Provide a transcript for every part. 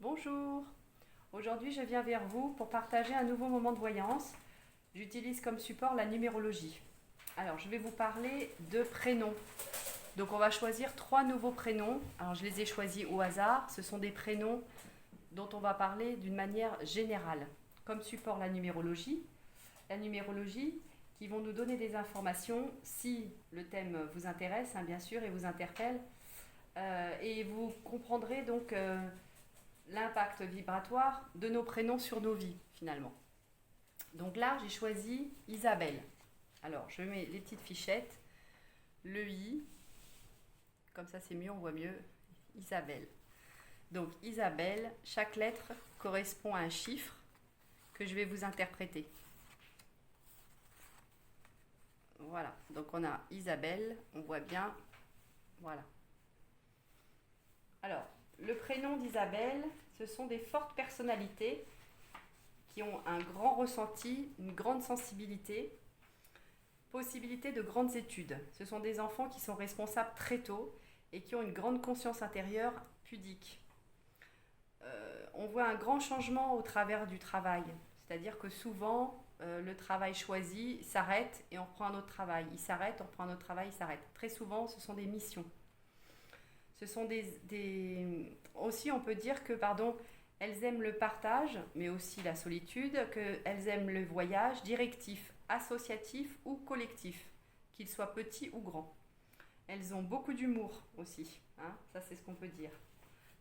Bonjour, aujourd'hui je viens vers vous pour partager un nouveau moment de voyance. J'utilise comme support la numérologie. Alors je vais vous parler de prénoms. Donc on va choisir 3 nouveaux prénoms. Alors je les ai choisis au hasard. Ce sont des prénoms dont on va parler d'une manière générale. Comme support la numérologie. La numérologie qui vont nous donner des informations si le thème vous intéresse, bien sûr, et vous interpelle. Et vous comprendrez donc l'impact vibratoire de nos prénoms sur nos vies, finalement. Donc là, j'ai choisi Isabelle. Alors, je mets les petites fichettes, le I, comme ça c'est mieux, on voit mieux, Isabelle. Donc Isabelle, chaque lettre correspond à un chiffre que je vais vous interpréter. Voilà, donc on a Isabelle, on voit bien, voilà. Alors, le prénom d'Isabelle, ce sont des fortes personnalités qui ont un grand ressenti, une grande sensibilité, possibilité de grandes études. Ce sont des enfants qui sont responsables très tôt et qui ont une grande conscience intérieure pudique. On voit un grand changement au travers du travail, c'est-à-dire que souvent le travail choisi s'arrête et on reprend un autre travail. Il s'arrête, on reprend un autre travail, il s'arrête. Très souvent, ce sont des missions. Ce sont aussi, on peut dire que, elles aiment le partage, mais aussi la solitude, qu'elles aiment le voyage directif, associatif ou collectif, qu'il soit petit ou grand. Elles ont beaucoup d'humour aussi, ça c'est ce qu'on peut dire.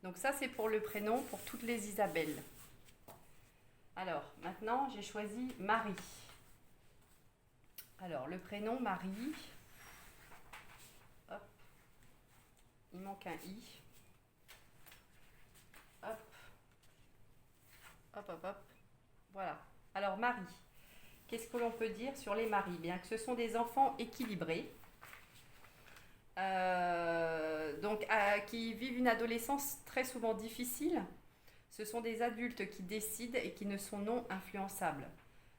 Donc ça c'est pour le prénom, pour toutes les Isabelles. Alors, maintenant j'ai choisi Marie. Alors, le prénom Marie, hop, il manque un I. Hop, hop, hop, hop. Voilà. Alors, Marie. Qu'est-ce que l'on peut dire sur les maris? Bien que ce sont des enfants équilibrés, qui vivent une adolescence très souvent difficile. Ce sont des adultes qui décident et qui ne sont non influençables.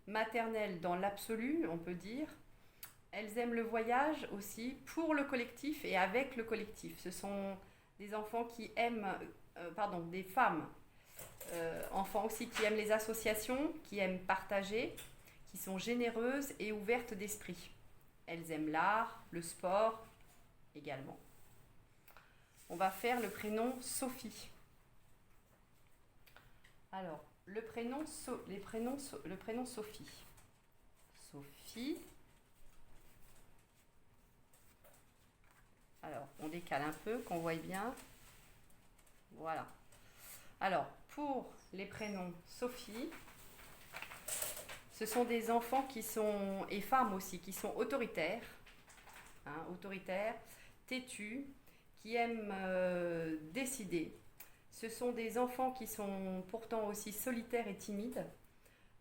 Maternelles dans l'absolu, on peut dire. Elles aiment le voyage aussi pour le collectif et avec le collectif. Ce sont des enfants qui aiment, des femmes, enfants aussi qui aiment les associations, qui aiment partager, qui sont généreuses et ouvertes d'esprit. Elles aiment l'art, le sport également. On va faire le prénom Sophie. Alors, le prénom Sophie. Sophie. Alors, on décale un peu, qu'on voie bien. Voilà. Alors, pour les prénoms Sophie, ce sont des enfants et femmes aussi, qui sont autoritaires, têtus, qui aiment décider. Ce sont des enfants qui sont pourtant aussi solitaires et timides.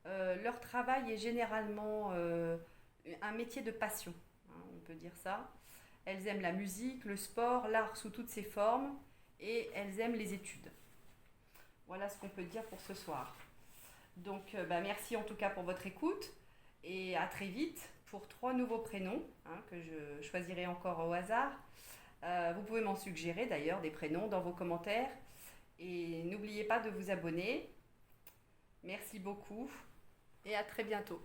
Leur travail est généralement un métier de passion, on peut dire ça. Elles aiment la musique, le sport, l'art sous toutes ses formes et elles aiment les études. Voilà ce qu'on peut dire pour ce soir. Donc merci en tout cas pour votre écoute et à très vite pour 3 nouveaux prénoms que je choisirai encore au hasard. Vous pouvez m'en suggérer d'ailleurs des prénoms dans vos commentaires et n'oubliez pas de vous abonner. Merci beaucoup et à très bientôt.